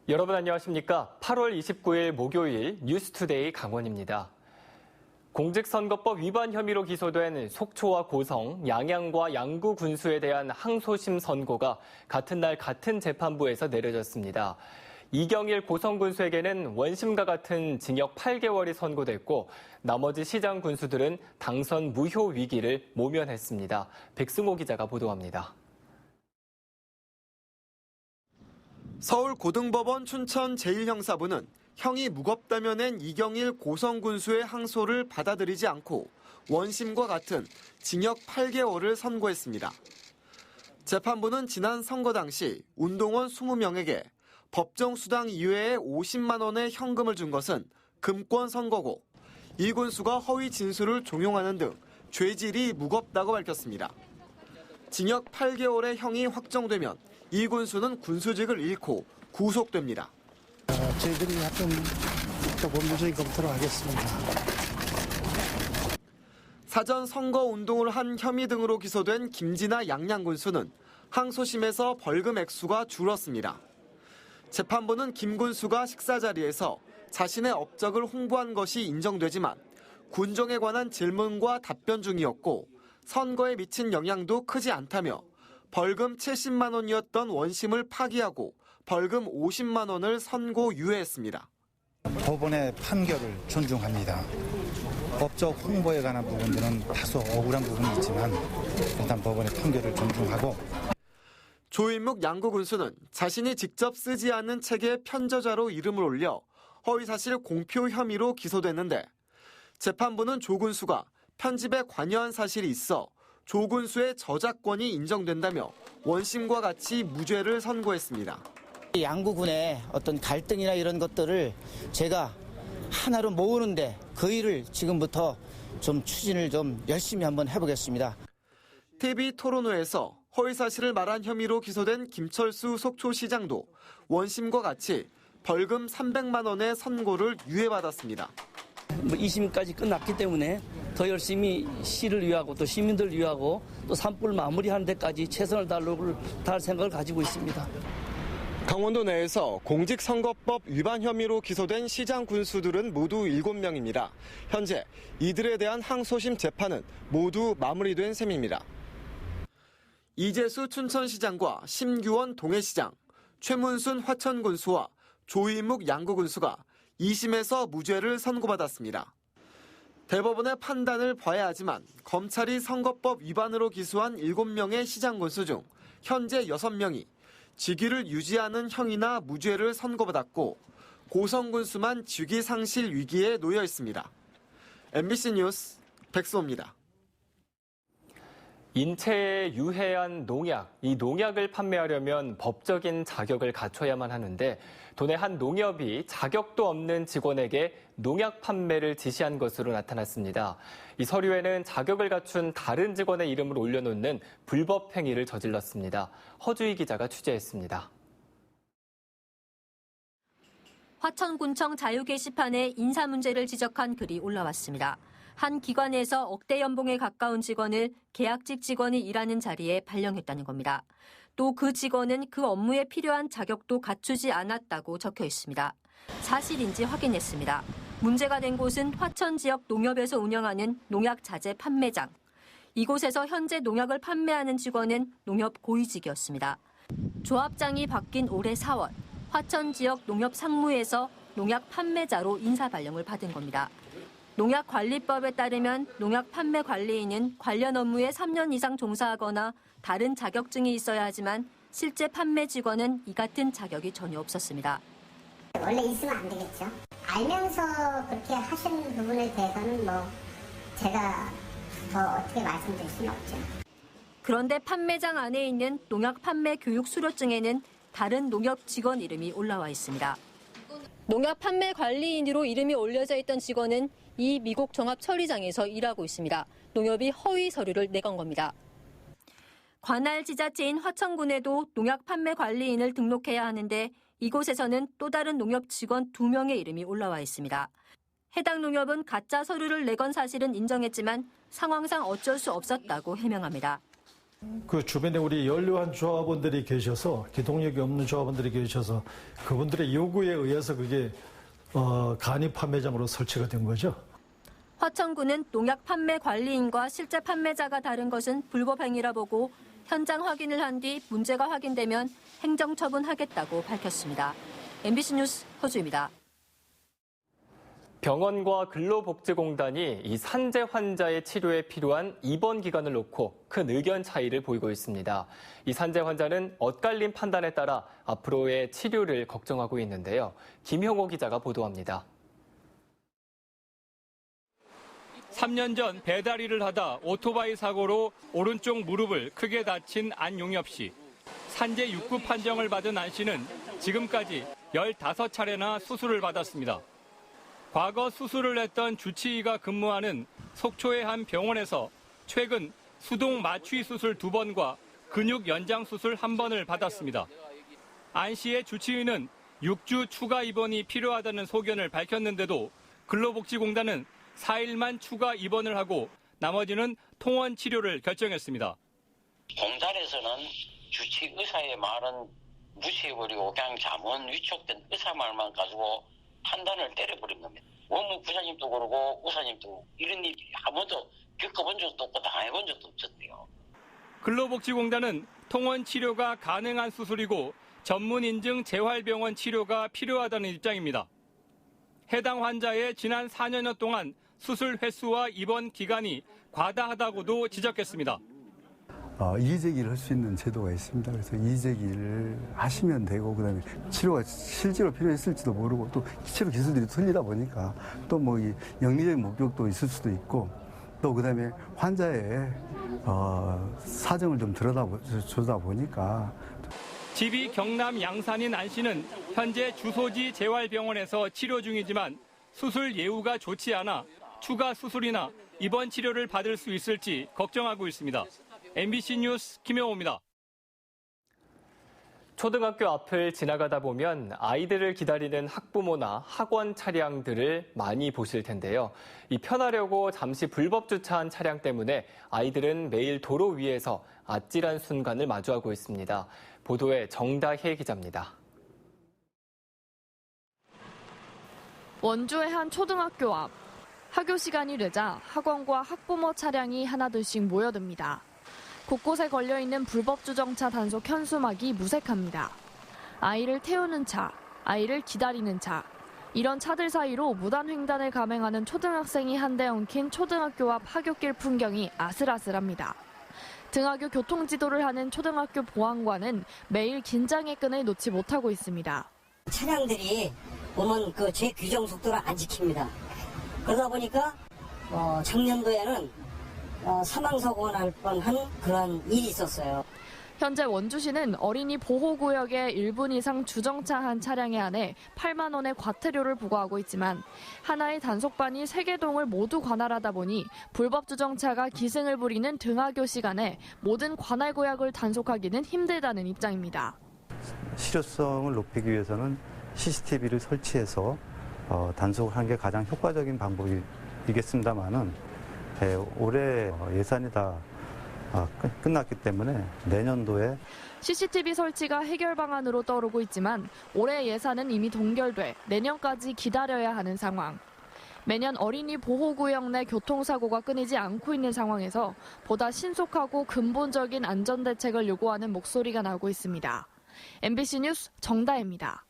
여러분 안녕하십니까? 8월 29일 목요일 뉴스투데이 강원입니다. 공직선거법 위반 혐의로 기소된 속초와 고성, 양양과 양구 군수에 대한 항소심 선고가 같은 날 같은 재판부에서 내려졌습니다. 이경일 고성 군수에게는 원심과 같은 징역 8개월이 선고됐고 나머지 시장 군수들은 당선 무효 위기를 모면했습니다. 백승호 기자가 보도합니다. 서울고등법원 춘천 제1형사부는 형이 무겁다며 낸 이경일 고성군수의 항소를 받아들이지 않고 원심과 같은 징역 8개월을 선고했습니다. 재판부는 지난 선거 당시 운동원 20명에게 법정 수당 이외에 50만 원의 현금을 준 것은 금권 선거고 이 군수가 허위 진술을 종용하는 등 죄질이 무겁다고 밝혔습니다. 징역 8개월의 형이 확정되면 이 군수는 군수직을 잃고 구속됩니다. 저희들이 또 법률적인 검토를 하겠습니다. 사전 선거 운동을 한 혐의 등으로 기소된 김진아 양양 군수는 항소심에서 벌금 액수가 줄었습니다. 재판부는 김 군수가 식사 자리에서 자신의 업적을 홍보한 것이 인정되지만 군정에 관한 질문과 답변 중이었고 선거에 미친 영향도 크지 않다며 벌금 70만 원이었던 원심을 파기하고 벌금 50만 원을 선고유예했습니다. 법원의 판결을 존중합니다. 법적 홍보에 관한 부분들은 다소 억울한 부분이 있지만 일단 법원의 판결을 존중하고 조인묵 양구 군수는 자신이 직접 쓰지 않은 책의 편저자로 이름을 올려 허위사실 공표 혐의로 기소됐는데 재판부는 조 군수가 편집에 관여한 사실이 있어 조 군수의 저작권이 인정된다며 원심과 같이 무죄를 선고했습니다. 양구군의 어떤 갈등이나 이런 것들을 제가 하나로 모으는데 그 일을 지금부터 좀 추진을 좀 열심히 한번 해보겠습니다. TV 토론회에서 허위사실을 말한 혐의로 기소된 김철수 속초시장도 원심과 같이 벌금 300만 원의 선고를 유예받았습니다. 2심까지 끝났기 때문에 더 열심히 시를 위하고 또 시민들 위하고 또 산불 마무리하는 데까지 최선을 다할 생각을 가지고 있습니다. 강원도 내에서 공직선거법 위반 혐의로 기소된 시장 군수들은 모두 7명입니다. 현재 이들에 대한 항소심 재판은 모두 마무리된 셈입니다. 이재수 춘천시장과 심규원 동해시장, 최문순 화천군수와 조인묵 양구군수가 2심에서 무죄를 선고받았습니다. 대법원의 판단을 봐야 하지만 검찰이 선거법 위반으로 기소한 7명의 시장 군수 중 현재 6명이 직위를 유지하는 형이나 무죄를 선고받았고 고성 군수만 직위 상실 위기에 놓여 있습니다. MBC 뉴스 백수호입니다. 인체에 유해한 농약, 이 농약을 판매하려면 법적인 자격을 갖춰야만 하는데 도내 한 농협이 자격도 없는 직원에게 농약 판매를 지시한 것으로 나타났습니다. 이 서류에는 자격을 갖춘 다른 직원의 이름을 올려놓는 불법 행위를 저질렀습니다. 허주희 기자가 취재했습니다. 화천군청 자유 게시판에 인사 문제를 지적한 글이 올라왔습니다. 한 기관에서 억대 연봉에 가까운 직원을 계약직 직원이 일하는 자리에 발령했다는 겁니다. 또 그 직원은 그 업무에 필요한 자격도 갖추지 않았다고 적혀 있습니다. 사실인지 확인했습니다. 문제가 된 곳은 화천 지역 농협에서 운영하는 농약 자재 판매장. 이곳에서 현재 농약을 판매하는 직원은 농협 고위직이었습니다. 조합장이 바뀐 올해 4월, 화천 지역 농협 상무에서 농약 판매자로 인사 발령을 받은 겁니다. 농약관리법에 따르면 농약 판매 관리인은 관련 업무에 3년 이상 종사하거나 다른 자격증이 있어야 하지만 실제 판매 직원은 이 같은 자격이 전혀 없었습니다. 원래 있으면 안 되겠죠. 알면서 그렇게 하신 부분에 대해서는 제가 더 어떻게 말씀드릴 수는 없죠. 그런데 판매장 안에 있는 농약 판매 교육 수료증에는 다른 농협 직원 이름이 올라와 있습니다. 농약 판매 관리인으로 이름이 올려져 있던 직원은 이 미국 종합 처리장에서 일하고 있습니다. 농협이 허위 서류를 내건 겁니다. 관할 지자체인 화천군에도 농약 판매 관리인을 등록해야 하는데 이곳에서는 또 다른 농협 직원 2명의 이름이 올라와 있습니다. 해당 농협은 가짜 서류를 내건 사실은 인정했지만 상황상 어쩔 수 없었다고 해명합니다. 그 주변에 우리 연료한 조합원들이 계셔서 기동력이 없는 조합원들이 계셔서 그분들의 요구에 의해서 그게 간이 판매장으로 설치가 된 거죠. 화천군은 농약 판매 관리인과 실제 판매자가 다른 것은 불법 행위라 보고 현장 확인을 한 뒤 문제가 확인되면 행정처분하겠다고 밝혔습니다. MBC 뉴스 허주입니다. 병원과 근로복지공단이 이 산재 환자의 치료에 필요한 입원 기간을 놓고 큰 의견 차이를 보이고 있습니다. 이 산재 환자는 엇갈린 판단에 따라 앞으로의 치료를 걱정하고 있는데요. 김형호 기자가 보도합니다. 3년 전 배달 일을 하다 오토바이 사고로 오른쪽 무릎을 크게 다친 안용엽 씨. 산재 6급 판정을 받은 안 씨는 지금까지 15차례나 수술을 받았습니다. 과거 수술을 했던 주치의가 근무하는 속초의 한 병원에서 최근 수동 마취 수술 2번과 근육 연장 수술 1번을 받았습니다. 안 씨의 주치의는 6주 추가 입원이 필요하다는 소견을 밝혔는데도 근로복지공단은 4일만 추가 입원을 하고 나머지는 통원 치료를 결정했습니다. 공단에서는 주치의 의사의 말은 무시해버리고 그냥 자문 위촉된 의사 말만 가지고 판단을 때려버린 겁니다. 원무 부장님도 그러고 의사님도 이런 일이 한 번도 겪어본 적도 없고 당해본 적도 없었대요. 근로복지공단은 통원 치료가 가능한 수술이고 전문 인증 재활병원 치료가 필요하다는 입장입니다. 해당 환자의 지난 4년여 동안 수술 횟수와 입원 기간이 과다하다고도 지적했습니다. 이의제기를 할 수 있는 제도가 있습니다. 그래서 이의제기를 하시면 되고, 그다음에 치료가 실제로 필요했을지도 모르고, 또 치료 기술들이 틀리다 보니까 또 뭐 이 영리적인 목적도 있을 수도 있고, 또 그다음에 환자의 사정을 좀 들여다보다 보니까. 집이 경남 양산인 안 씨는 현재 주소지 재활병원에서 치료 중이지만 수술 예후가 좋지 않아 추가 수술이나 입원 치료를 받을 수 있을지 걱정하고 있습니다. MBC 뉴스 김영호입니다. 초등학교 앞을 지나가다 보면 아이들을 기다리는 학부모나 학원 차량들을 많이 보실 텐데요. 이 편하려고 잠시 불법 주차한 차량 때문에 아이들은 매일 도로 위에서 아찔한 순간을 마주하고 있습니다. 보도에 정다혜 기자입니다. 원주의 한 초등학교 앞. 학교 시간이 되자 학원과 학부모 차량이 하나둘씩 모여듭니다. 곳곳에 걸려있는 불법 주정차 단속 현수막이 무색합니다. 아이를 태우는 차, 아이를 기다리는 차. 이런 차들 사이로 무단횡단을 감행하는 초등학생이 한데 엉킨 초등학교 앞 하굣길 풍경이 아슬아슬합니다. 등하교 교통지도를 하는 초등학교 보안관은 매일 긴장의 끈을 놓지 못하고 있습니다. 차량들이 보면 그 제 규정 속도를 안 지킵니다. 그러다 보니까 작년도에는 사망사고가 날 뻔한 그런 일이 있었어요. 현재 원주시는 어린이 보호구역에 1분 이상 주정차한 차량에 한해 8만 원의 과태료를 부과하고 있지만 하나의 단속반이 3개 동을 모두 관할하다 보니 불법 주정차가 기승을 부리는 등하교 시간에 모든 관할 구역을 단속하기는 힘들다는 입장입니다. 실효성을 높이기 위해서는 CCTV를 설치해서 단속을 하는 게 가장 효과적인 방법이겠습니다만은 올해 예산이 다 끝났기 때문에 내년도에 CCTV 설치가 해결 방안으로 떠오르고 있지만 올해 예산은 이미 동결돼 내년까지 기다려야 하는 상황. 매년 어린이 보호구역 내 교통사고가 끊이지 않고 있는 상황에서 보다 신속하고 근본적인 안전대책을 요구하는 목소리가 나오고 있습니다. MBC 뉴스 정다혜입니다.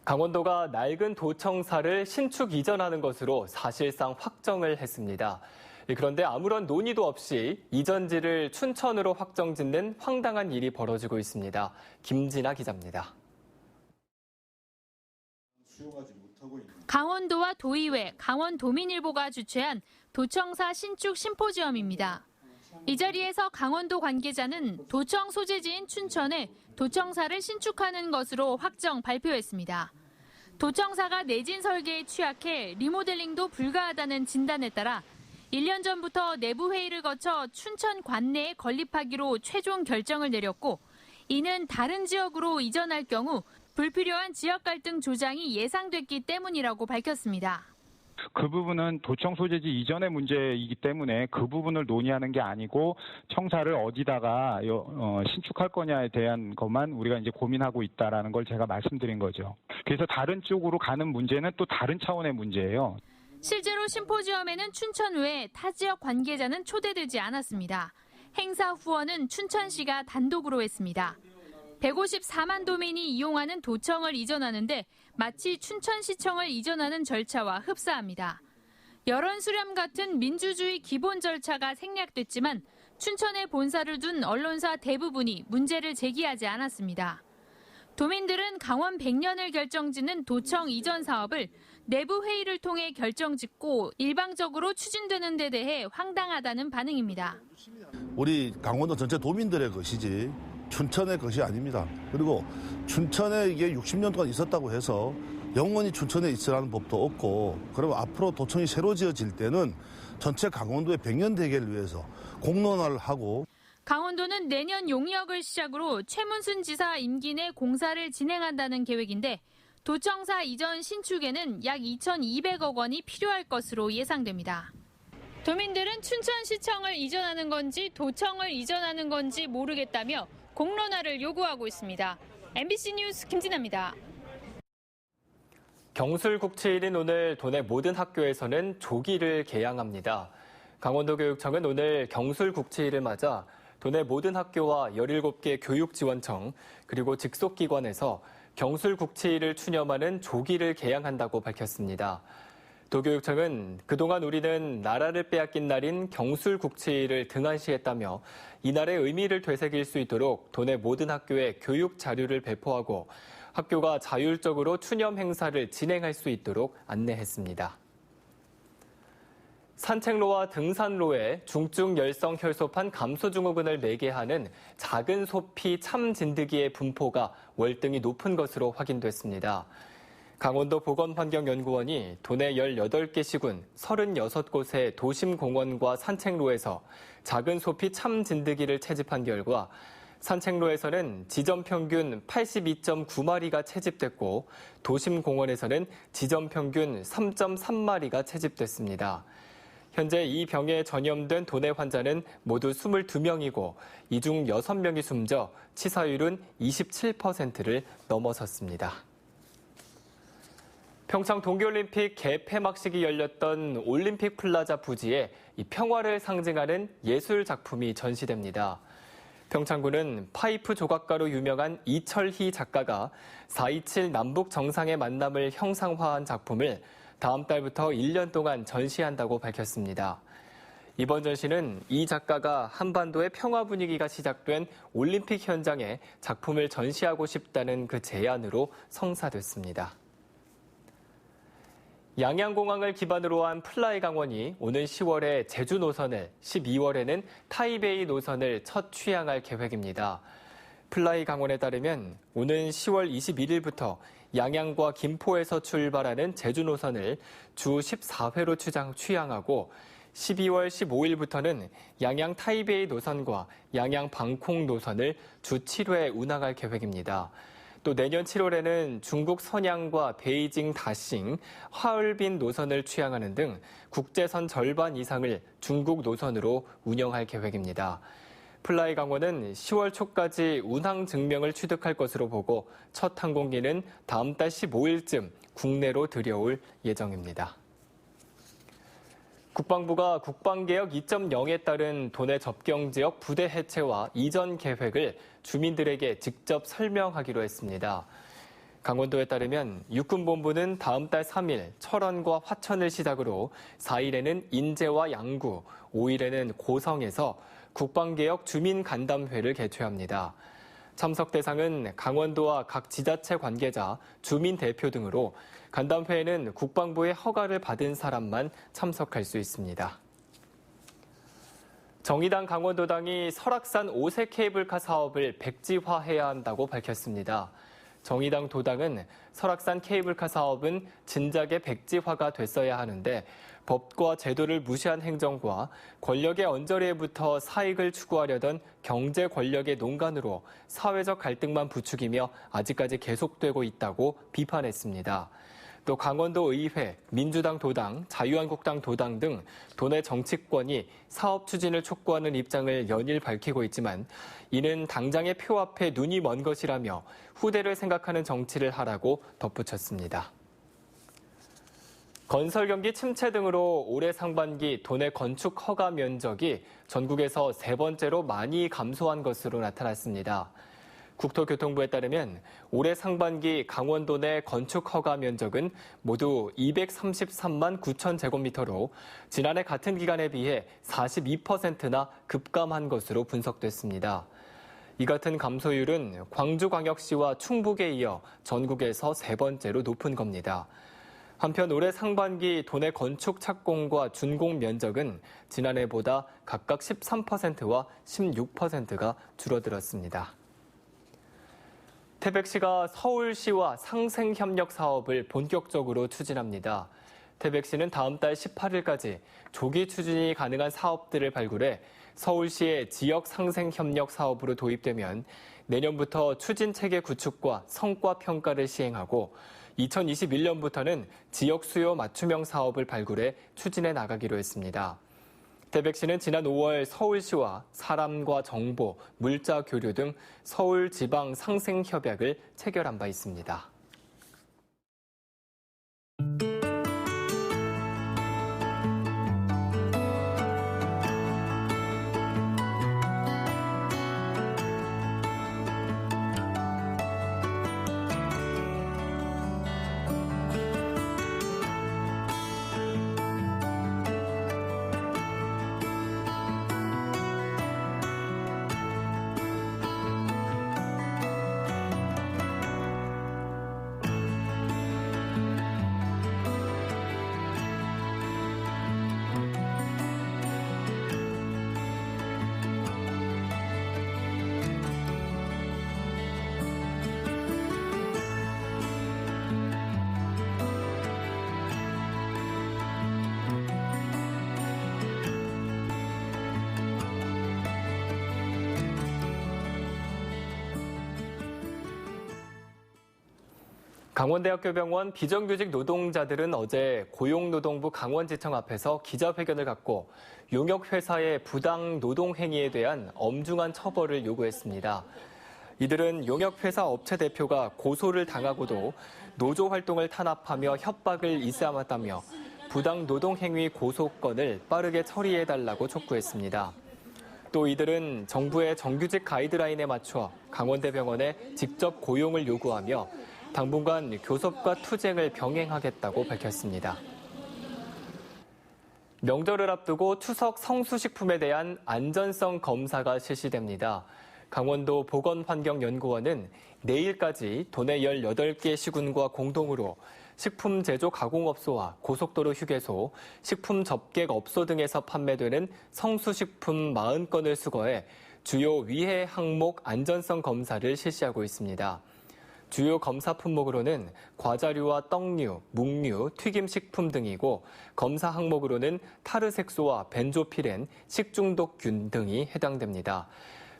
강원도가 낡은 도청사를 신축 이전하는 것으로 사실상 확정을 했습니다. 그런데 아무런 논의도 없이 이전지를 춘천으로 확정짓는 황당한 일이 벌어지고 있습니다. 김진아 기자입니다. 강원도와 도의회, 강원도민일보가 주최한 도청사 신축 심포지엄입니다. 이 자리에서 강원도 관계자는 도청 소재지인 춘천에 도청사를 신축하는 것으로 확정 발표했습니다. 도청사가 내진 설계에 취약해 리모델링도 불가하다는 진단에 따라 1년 전부터 내부 회의를 거쳐 춘천 관내에 건립하기로 최종 결정을 내렸고 이는 다른 지역으로 이전할 경우 불필요한 지역 갈등 조장이 예상됐기 때문이라고 밝혔습니다. 그 부분은 도청 소재지 이전의 문제이기 때문에 그 부분을 논의하는 게 아니고 청사를 어디다가 신축할 거냐에 대한 것만 우리가 이제 고민하고 있다라는 걸 제가 말씀드린 거죠. 그래서 다른 쪽으로 가는 문제는 또 다른 차원의 문제예요. 실제로 심포지엄에는 춘천 외에 타 지역 관계자는 초대되지 않았습니다. 행사 후원은 춘천시가 단독으로 했습니다. 154만 도민이 이용하는 도청을 이전하는데 마치 춘천시청을 이전하는 절차와 흡사합니다. 여론 수렴 같은 민주주의 기본 절차가 생략됐지만 춘천에 본사를 둔 언론사 대부분이 문제를 제기하지 않았습니다. 도민들은 강원 100년을 결정짓는 도청 이전 사업을 내부 회의를 통해 결정짓고 일방적으로 추진되는 데 대해 황당하다는 반응입니다. 우리 강원도 전체 도민들의 것이지 춘천의 것이 아닙니다. 그리고 춘천에 이게 60년 동안 있었다고 해서 영원히 춘천에 있으라는 법도 없고, 그리고 앞으로 도청이 새로 지어질 때는 전체 강원도의 100년 대계를 위해서 공론화를 하고. 강원도는 내년 용역을 시작으로 최문순 지사 임기 내 공사를 진행한다는 계획인데 도청사 이전 신축에는 약 2,200억 원이 필요할 것으로 예상됩니다. 도민들은 춘천시청을 이전하는 건지 도청을 이전하는 건지 모르겠다며 공론화를 요구하고 있습니다. MBC 뉴스 김진아입니다. 경술국치일인 오늘 도내 모든 학교에서는 조기를 개양합니다. 강원도교육청은 오늘 경술국치일을 맞아 도내 모든 학교와 17개 교육지원청 그리고 직속기관에서 경술국치일을 추념하는 조기를 개양한다고 밝혔습니다. 도교육청은 그동안 우리는 나라를 빼앗긴 날인 경술국치일을 등한시했다며 이날의 의미를 되새길 수 있도록 도내 모든 학교에 교육 자료를 배포하고 학교가 자율적으로 추념 행사를 진행할 수 있도록 안내했습니다. 산책로와 등산로에 중증 열성 혈소판 감소 증후군을 매개하는 작은 소피 참진드기의 분포가 월등히 높은 것으로 확인됐습니다. 강원도 보건환경연구원이 도내 18개 시군 36곳의 도심공원과 산책로에서 작은 소피 참진드기를 채집한 결과 산책로에서는 지점 평균 82.9마리가 채집됐고 도심공원에서는 지점 평균 3.3마리가 채집됐습니다. 현재 이 병에 전염된 도내 환자는 모두 22명이고 이 중 6명이 숨져 치사율은 27%를 넘어섰습니다. 평창 동계올림픽 개폐막식이 열렸던 올림픽 플라자 부지에 이 평화를 상징하는 예술 작품이 전시됩니다. 평창군은 파이프 조각가로 유명한 이철희 작가가 4.27 남북 정상의 만남을 형상화한 작품을 다음 달부터 1년 동안 전시한다고 밝혔습니다. 이번 전시는 이 작가가 한반도의 평화 분위기가 시작된 올림픽 현장에 작품을 전시하고 싶다는 그 제안으로 성사됐습니다. 양양공항을 기반으로 한 플라이 강원이 오는 10월에 제주 노선을, 12월에는 타이베이 노선을 첫 취항할 계획입니다. 플라이 강원에 따르면 오는 10월 21일부터 양양과 김포에서 출발하는 제주 노선을 주 14회로 취항하고 12월 15일부터는 양양 타이베이 노선과 양양 방콕 노선을 주 7회 운항할 계획입니다. 또 내년 7월에는 중국 선양과 베이징 다싱, 하얼빈 노선을 취항하는 등 국제선 절반 이상을 중국 노선으로 운영할 계획입니다. 플라이 강원은 10월 초까지 운항 증명을 취득할 것으로 보고 첫 항공기는 다음 달 15일쯤 국내로 들여올 예정입니다. 국방부가 국방개혁 2.0에 따른 도내 접경지역 부대 해체와 이전 계획을 주민들에게 직접 설명하기로 했습니다. 강원도에 따르면 육군본부는 다음 달 3일 철원과 화천을 시작으로 4일에는 인제와 양구, 5일에는 고성에서 국방개혁 주민간담회를 개최합니다. 참석 대상은 강원도와 각 지자체 관계자, 주민 대표 등으로 간담회에는 국방부의 허가를 받은 사람만 참석할 수 있습니다. 정의당 강원도당이 설악산 5세 케이블카 사업을 백지화해야 한다고 밝혔습니다. 정의당 도당은 설악산 케이블카 사업은 진작에 백지화가 됐어야 하는데 법과 제도를 무시한 행정과 권력의 언저리에부터 사익을 추구하려던 경제 권력의 농간으로 사회적 갈등만 부추기며 아직까지 계속되고 있다고 비판했습니다. 또 강원도 의회, 민주당 도당, 자유한국당 도당 등 도내 정치권이 사업 추진을 촉구하는 입장을 연일 밝히고 있지만 이는 당장의 표 앞에 눈이 먼 것이라며 후대를 생각하는 정치를 하라고 덧붙였습니다. 건설 경기 침체 등으로 올해 상반기 도내 건축 허가 면적이 전국에서 세 번째로 많이 감소한 것으로 나타났습니다. 국토교통부에 따르면 올해 상반기 강원도 내 건축 허가 면적은 모두 233만 9천 제곱미터로 지난해 같은 기간에 비해 42%나 급감한 것으로 분석됐습니다. 이 같은 감소율은 광주광역시와 충북에 이어 전국에서 세 번째로 높은 겁니다. 한편 올해 상반기 도내 건축 착공과 준공 면적은 지난해보다 각각 13%와 16%가 줄어들었습니다. 태백시가 서울시와 상생협력 사업을 본격적으로 추진합니다. 태백시는 다음 달 18일까지 조기 추진이 가능한 사업들을 발굴해 서울시의 지역 상생협력 사업으로 도입되면 내년부터 추진 체계 구축과 성과 평가를 시행하고 2021년부터는 지역 수요 맞춤형 사업을 발굴해 추진해 나가기로 했습니다. 태백시는 지난 5월 서울시와 사람과 정보, 물자 교류 등 서울 지방 상생 협약을 체결한 바 있습니다. 강원대학교 병원 비정규직 노동자들은 어제 고용노동부 강원지청 앞에서 기자회견을 갖고 용역회사의 부당 노동행위에 대한 엄중한 처벌을 요구했습니다. 이들은 용역회사 업체 대표가 고소를 당하고도 노조 활동을 탄압하며 협박을 일삼았다며 부당 노동행위 고소건을 빠르게 처리해달라고 촉구했습니다. 또 이들은 정부의 정규직 가이드라인에 맞춰 강원대병원에 직접 고용을 요구하며 당분간 교섭과 투쟁을 병행하겠다고 밝혔습니다. 명절을 앞두고 추석 성수식품에 대한 안전성 검사가 실시됩니다. 강원도 보건환경연구원은 내일까지 도내 18개 시군과 공동으로 식품 제조 가공업소와 고속도로 휴게소, 식품 접객업소 등에서 판매되는 성수식품 40건을 수거해 주요 위해 항목 안전성 검사를 실시하고 있습니다. 주요 검사 품목으로는 과자류와 떡류, 묵류, 튀김식품 등이고 검사 항목으로는 타르색소와 벤조피렌, 식중독균 등이 해당됩니다.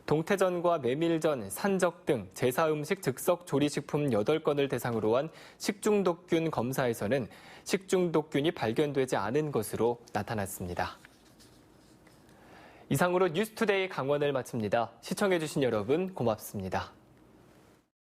동태전과 메밀전, 산적 등 제사음식 즉석 조리식품 8건을 대상으로 한 식중독균 검사에서는 식중독균이 발견되지 않은 것으로 나타났습니다. 이상으로 뉴스투데이 강원을 마칩니다. 시청해주신 여러분 고맙습니다.